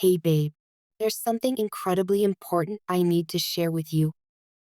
Hey babe, there's something incredibly important I need to share with you.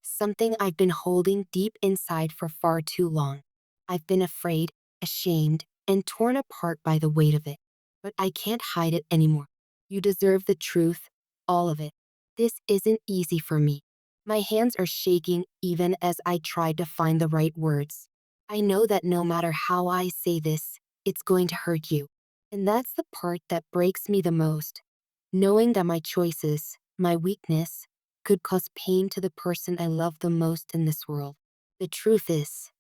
Something I've been holding deep inside for far too long. I've been afraid, ashamed, and torn apart by the weight of it. But I can't hide it anymore. You deserve the truth, all of it. This isn't easy for me. My hands are shaking even as I try to find the right words. I know that no matter how I say this, it's going to hurt you. And that's the part that breaks me the most. Knowing that my choices, my weakness, could cause pain to the person I love the most in this world. The truth is,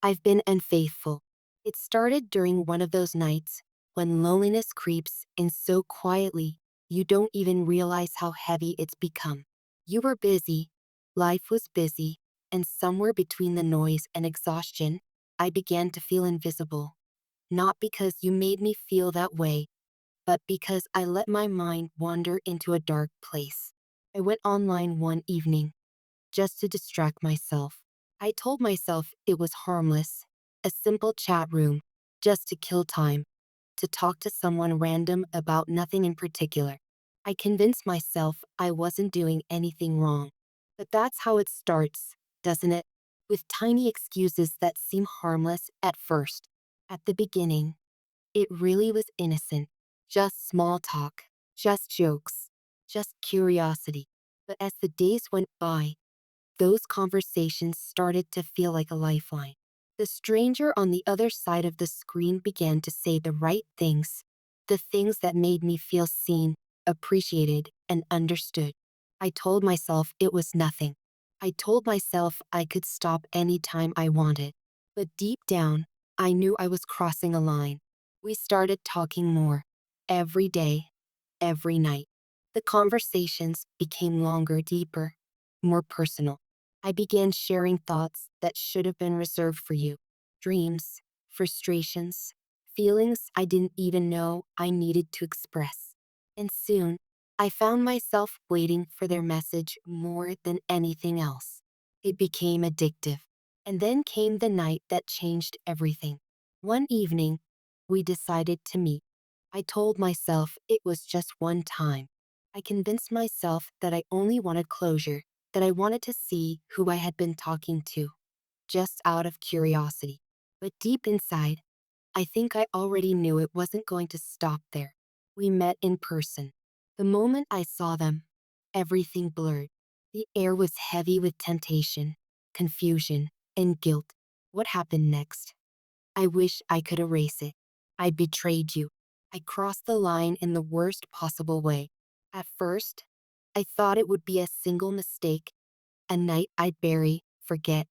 I've been unfaithful. It started during one of those nights when loneliness creeps in so quietly you don't even realize how heavy it's become. You were busy, life was busy, and somewhere between the noise and exhaustion, I began to feel invisible. Not because you made me feel that way, but because I let my mind wander into a dark place. I went online one evening just to distract myself. I told myself it was harmless, a simple chat room, just to kill time, to talk to someone random about nothing in particular. I convinced myself I wasn't doing anything wrong. But that's how it starts, doesn't it? With tiny excuses that seem harmless at first. At the beginning, it really was innocent. Just small talk, just jokes, just curiosity. But as the days went by, those conversations started to feel like a lifeline. The stranger on the other side of the screen began to say the right things, the things that made me feel seen, appreciated, and understood. I told myself it was nothing. I told myself I could stop anytime I wanted. But deep down, I knew I was crossing a line. We started talking more. Every day, every night. The conversations became longer, deeper, more personal. I began sharing thoughts that should have been reserved for you. Dreams, frustrations, feelings I didn't even know I needed to express. And soon, I found myself waiting for their message more than anything else. It became addictive. And then came the night that changed everything. One evening, we decided to meet. I told myself it was just one time. I convinced myself that I only wanted closure, that I wanted to see who I had been talking to, just out of curiosity. But deep inside, I think I already knew it wasn't going to stop there. We met in person. The moment I saw them, everything blurred. The air was heavy with temptation, confusion, and guilt. What happened next? I wish I could erase it. I betrayed you. I crossed the line in the worst possible way. At first, I thought it would be a single mistake, a night I'd bury, forget,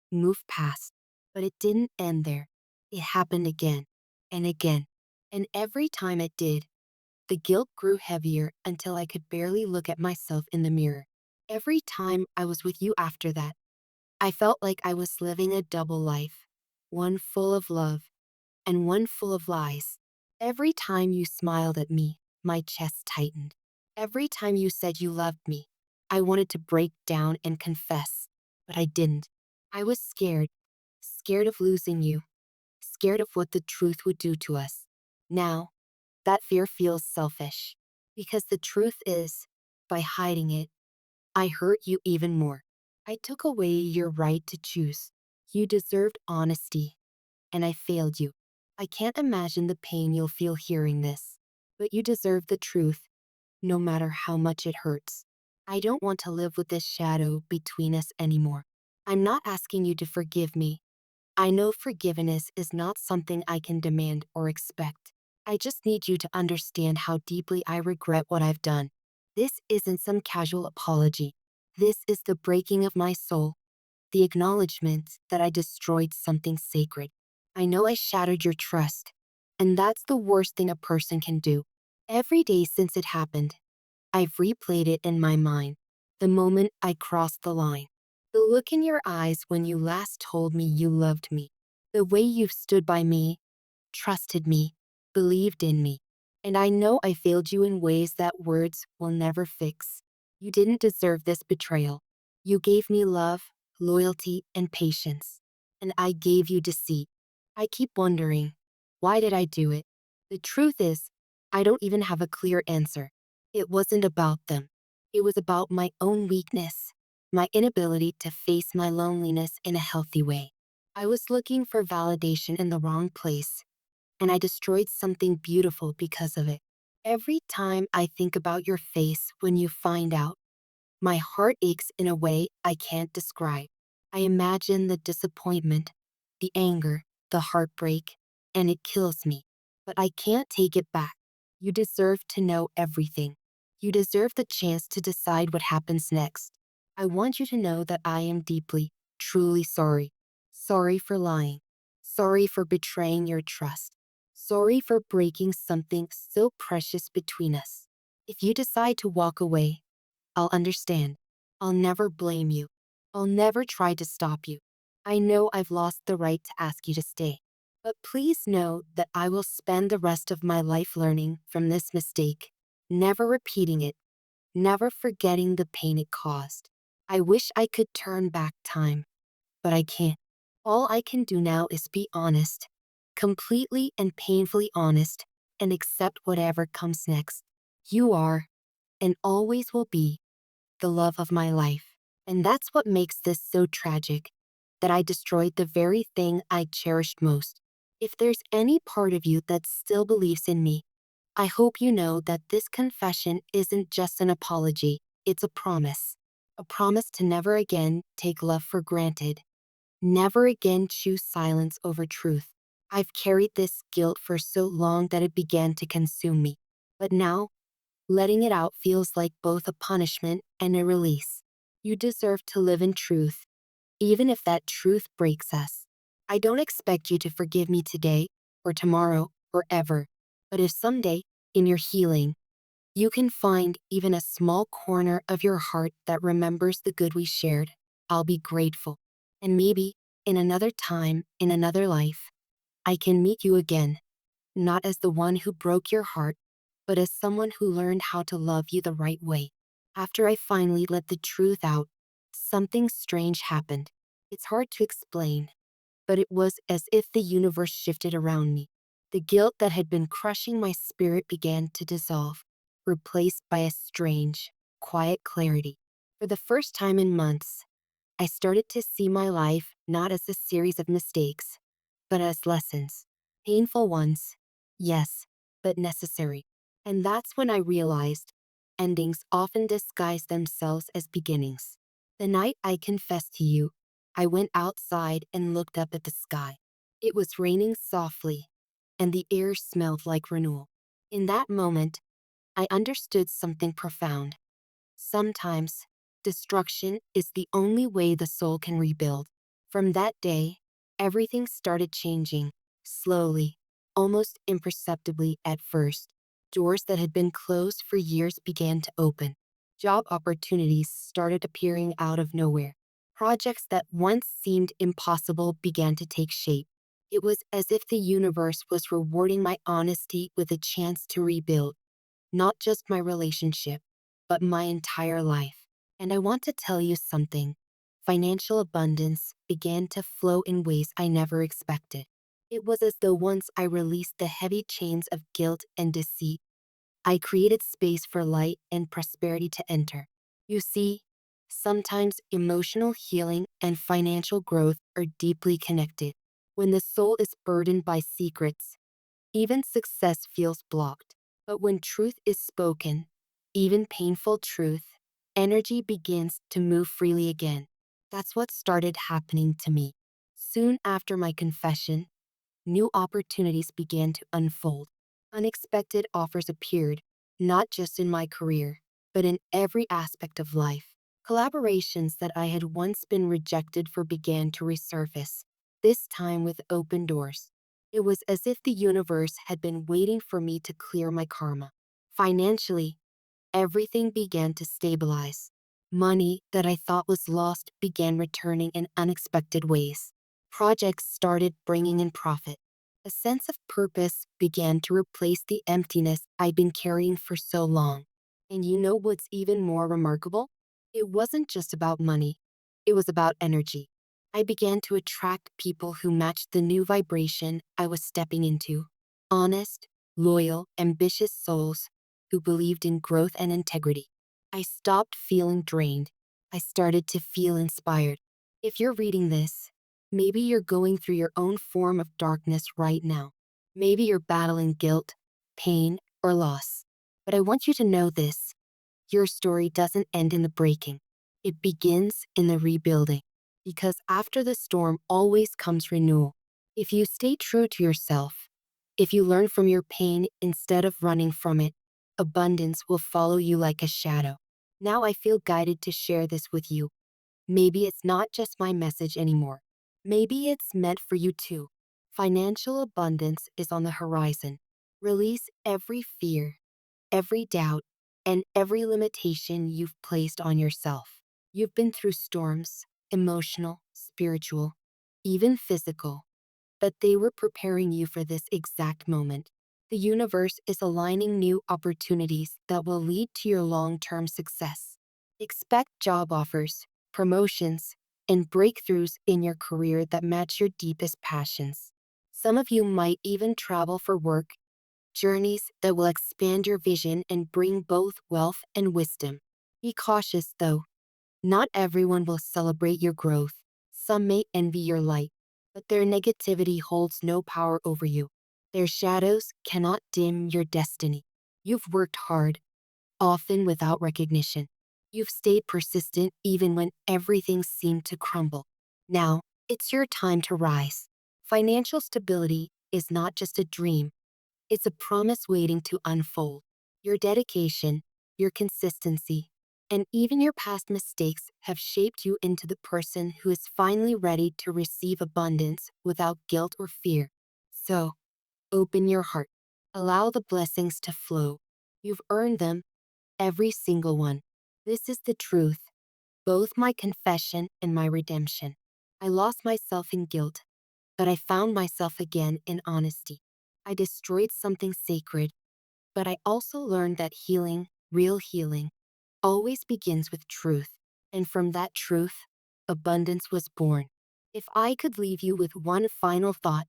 move past. But it didn't end there. It happened again and again. And every time it did, the guilt grew heavier until I could barely look at myself in the mirror. Every time I was with you after that, I felt like I was living a double life, one full of love and one full of lies. Every time you smiled at me, my chest tightened. Every time you said you loved me, I wanted to break down and confess, but I didn't. I was scared, scared of losing you, scared of what the truth would do to us. Now, that fear feels selfish, because the truth is, by hiding it, I hurt you even more. I took away your right to choose. You deserved honesty, and I failed you. I can't imagine the pain you'll feel hearing this, but you deserve the truth, no matter how much it hurts. I don't want to live with this shadow between us anymore. I'm not asking you to forgive me. I know forgiveness is not something I can demand or expect. I just need you to understand how deeply I regret what I've done. This isn't some casual apology. This is the breaking of my soul, the acknowledgement that I destroyed something sacred. I know I shattered your trust, and that's the worst thing a person can do. Every day since it happened, I've replayed it in my mind. The moment I crossed the line. The look in your eyes when you last told me you loved me. The way you've stood by me, trusted me, believed in me. And I know I failed you in ways that words will never fix. You didn't deserve this betrayal. You gave me love, loyalty, and patience. And I gave you deceit. I keep wondering, why did I do it? The truth is, I don't even have a clear answer. It wasn't about them. It was about my own weakness, my inability to face my loneliness in a healthy way. I was looking for validation in the wrong place, and I destroyed something beautiful because of it. Every time I think about your face when you find out, my heart aches in a way I can't describe. I imagine the disappointment, the anger, the heartbreak, and it kills me. But I can't take it back. You deserve to know everything. You deserve the chance to decide what happens next. I want you to know that I am deeply, truly sorry. Sorry for lying. Sorry for betraying your trust. Sorry for breaking something so precious between us. If you decide to walk away, I'll understand. I'll never blame you. I'll never try to stop you. I know I've lost the right to ask you to stay. But please know that I will spend the rest of my life learning from this mistake, never repeating it, never forgetting the pain it caused. I wish I could turn back time, but I can't. All I can do now is be honest, completely and painfully honest, and accept whatever comes next. You are, and always will be, the love of my life. And that's what makes this so tragic, that I destroyed the very thing I cherished most. If there's any part of you that still believes in me, I hope you know that this confession isn't just an apology, it's a promise. A promise to never again take love for granted, never again choose silence over truth. I've carried this guilt for so long that it began to consume me. But now, letting it out feels like both a punishment and a release. You deserve to live in truth, even if that truth breaks us. I don't expect you to forgive me today, or tomorrow, or ever. But if someday, in your healing, you can find even a small corner of your heart that remembers the good we shared, I'll be grateful. And maybe, in another time, in another life, I can meet you again, not as the one who broke your heart, but as someone who learned how to love you the right way. After I finally let the truth out, something strange happened. It's hard to explain, but it was as if the universe shifted around me. The guilt that had been crushing my spirit began to dissolve, replaced by a strange, quiet clarity. For the first time in months, I started to see my life not as a series of mistakes, but as lessons. Painful ones, yes, but necessary. And that's when I realized endings often disguise themselves as beginnings. The night I confessed to you, I went outside and looked up at the sky. It was raining softly, and the air smelled like renewal. In that moment, I understood something profound. Sometimes, destruction is the only way the soul can rebuild. From that day, everything started changing, slowly, almost imperceptibly at first. Doors that had been closed for years began to open. Job opportunities started appearing out of nowhere. Projects that once seemed impossible began to take shape. It was as if the universe was rewarding my honesty with a chance to rebuild, not just my relationship, but my entire life. And I want to tell you something. Financial abundance began to flow in ways I never expected. It was as though once I released the heavy chains of guilt and deceit, I created space for light and prosperity to enter. You see, sometimes emotional healing and financial growth are deeply connected. When the soul is burdened by secrets, even success feels blocked. But when truth is spoken, even painful truth, energy begins to move freely again. That's what started happening to me. Soon after my confession, new opportunities began to unfold. Unexpected offers appeared, not just in my career, but in every aspect of life. Collaborations that I had once been rejected for began to resurface, this time with open doors. It was as if the universe had been waiting for me to clear my karma. Financially, everything began to stabilize. Money that I thought was lost began returning in unexpected ways. Projects started bringing in profit. A sense of purpose began to replace the emptiness I'd been carrying for so long. And you know what's even more remarkable? It wasn't just about money. It was about energy. I began to attract people who matched the new vibration I was stepping into. Honest, loyal, ambitious souls who believed in growth and integrity. I stopped feeling drained. I started to feel inspired. If you're reading this, maybe you're going through your own form of darkness right now. Maybe you're battling guilt, pain, or loss. But I want you to know this. Your story doesn't end in the breaking. It begins in the rebuilding. Because after the storm always comes renewal. If you stay true to yourself, if you learn from your pain instead of running from it, abundance will follow you like a shadow. Now I feel guided to share this with you. Maybe it's not just my message anymore. Maybe it's meant for you too. Financial abundance is on the horizon. Release every fear, every doubt, and every limitation you've placed on yourself. You've been through storms, emotional, spiritual, even physical, but they were preparing you for this exact moment. The universe is aligning new opportunities that will lead to your long-term success. Expect job offers, promotions, and breakthroughs in your career that match your deepest passions. Some of you might even travel for work, journeys that will expand your vision and bring both wealth and wisdom. Be cautious though. Not everyone will celebrate your growth. Some may envy your light, but their negativity holds no power over you. Their shadows cannot dim your destiny. You've worked hard, often without recognition. You've stayed persistent even when everything seemed to crumble. Now, it's your time to rise. Financial stability is not just a dream, it's a promise waiting to unfold. Your dedication, your consistency, and even your past mistakes have shaped you into the person who is finally ready to receive abundance without guilt or fear. So, open your heart. Allow the blessings to flow. You've earned them, every single one. This is the truth, both my confession and my redemption. I lost myself in guilt, but I found myself again in honesty. I destroyed something sacred, but I also learned that healing, real healing, always begins with truth. And from that truth, abundance was born. If I could leave you with one final thought,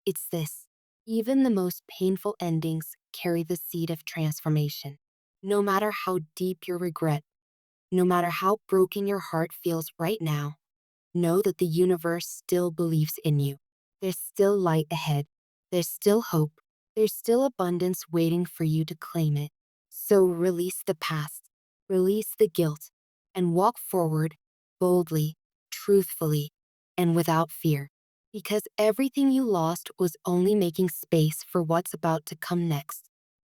it's this. Even the most painful endings carry the seed of transformation. No matter how deep your regret, no matter how broken your heart feels right now, know that the universe still believes in you. There's still light ahead. There's still hope. There's still abundance waiting for you to claim it. So release the past, release the guilt, and walk forward boldly, truthfully, and without fear. Because everything you lost was only making space for what's about to come next.